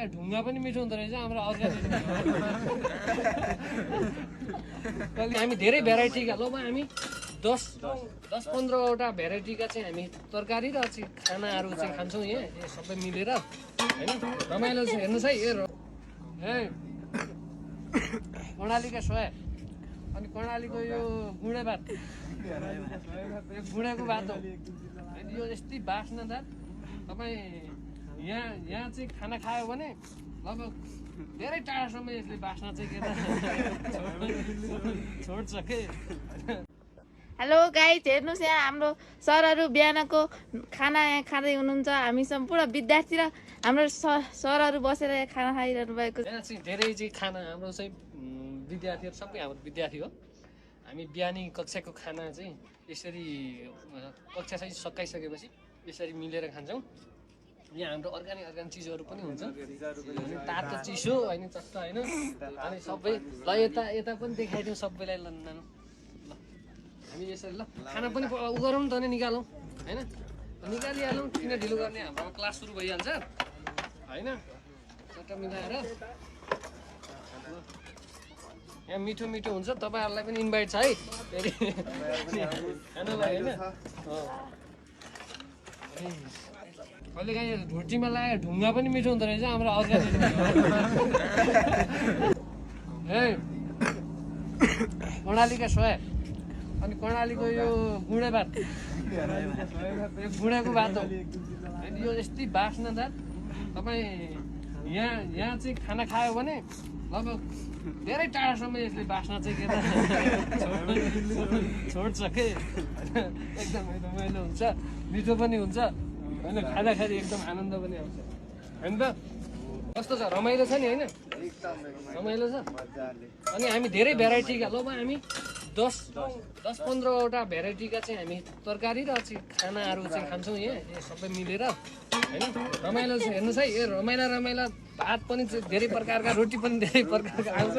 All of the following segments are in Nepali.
लगाएर ढुङ्गा पनि मिठो हुँदो रहेछ हाम्रो अर्ग्यानिक। हामी धेरै भेराइटीका ल हामी 10-15वटा भेराइटीका चाहिँ हामी तरकारी र चाहिँ खानाहरू चाहिँ खान्छौँ यहाँ सबै मिलेर होइन। रमाइलो छ हेर्नुहोस् है। कर्णालीका सोया अनि कर्णालीको यो गुँडे भात, गुँडेको भात हो होइन। यो यस्तै बास्नादार। तपाईँ यहाँ चाहिँ खाना खायो भने लगभग धेरै टाढासम्म यसले बास्ना चाहिँ के छोड्छ के। हेलो गाइज, हेर्नुहोस् यहाँ हाम्रो सरहरू बिहानको खाना यहाँ खाँदै हुनुहुन्छ। हामीसँग पुरा विद्यार्थी र हाम्रो सरहरू बसेर यहाँ खाना खाइरहनु भएको छ। यहाँ चाहिँ धेरै चाहिँ खाना हाम्रो चाहिँ विद्यार्थीहरू सबै हाम्रो विद्यार्थी हो। हामी बिहानी कक्षाको खाना चाहिँ यसरी कक्षा चाहिँ सकाइसकेपछि यसरी मिलेर खान्छौँ। यहाँ हाम्रो अर्ग्यानिक चिजहरू पनि हुन्छ, तातो चिसो होइन चट्ट होइन। अनि सबै ल यता पनि देखाइदिउँ सबैलाई। ल हामी यसरी ल खाना पनि उ गरौँ त नि, निकालौँ होइन। निकालिहालौँ, किन ढिलो गर्ने, हाम्रो क्लास सुरु भइहाल्छ होइन। चट्ट मिलाएर यहाँ मिठो मिठो हुन्छ। तपाईँहरूलाई पनि इन्भाइट छ है फेरि खानालाई होइन। कहिले काहीँ ढुटीमा लगाएर ढुङ्गा पनि मिठो हुँदो रहेछ हाम्रो अर्ग्यानिक। कर्णालीका सोया अनि कर्णालीको यो गुँडे भात, गुँडेको भात हो होइन। यो यस्तै बास्नादार। तपाईँ यहाँ चाहिँ खाना खायो भने लगभग धेरै टाढासम्म यसले बास्ना चाहिँ के छोड्छ के। एकदमै रमाइलो हुन्छ, मिठो पनि हुन्छ होइन। खाँदाखेरि एकदम आनन्द पनि आउँछ होइन त। कस्तो छ, रमाइलो छ नि होइन, रमाइलो छ। अनि हामी धेरै भेराइटीका ल हामी 10-15वटा भेराइटीका चाहिँ हामी तरकारी र चाहिँ खानाहरू चाहिँ खान्छौँ यहाँ सबै मिलेर होइन। रमाइलो छ हेर्नुहोस् है। रमाइला भात पनि धेरै प्रकारका, रोटी पनि धेरै प्रकारका आउँछ।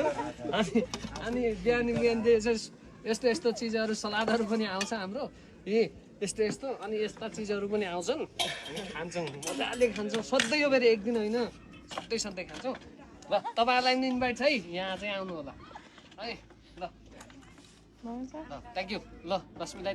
अनि बिहान चाहिँ यस्तो चिजहरू, सलादहरू पनि आउँछ हाम्रो यस्तो अनि यस्ता चिजहरू पनि आउँछन्, खान्छौँ मजाले खान्छौँ। सधैँ यो फेरि एक दिन होइन, सधैँ खान्छौँ। ल तपाईँहरूलाई पनि इन्भाइट छ है, यहाँ चाहिँ आउनु होला है। ल थ्याङ्क यू। ल रश्मिलाई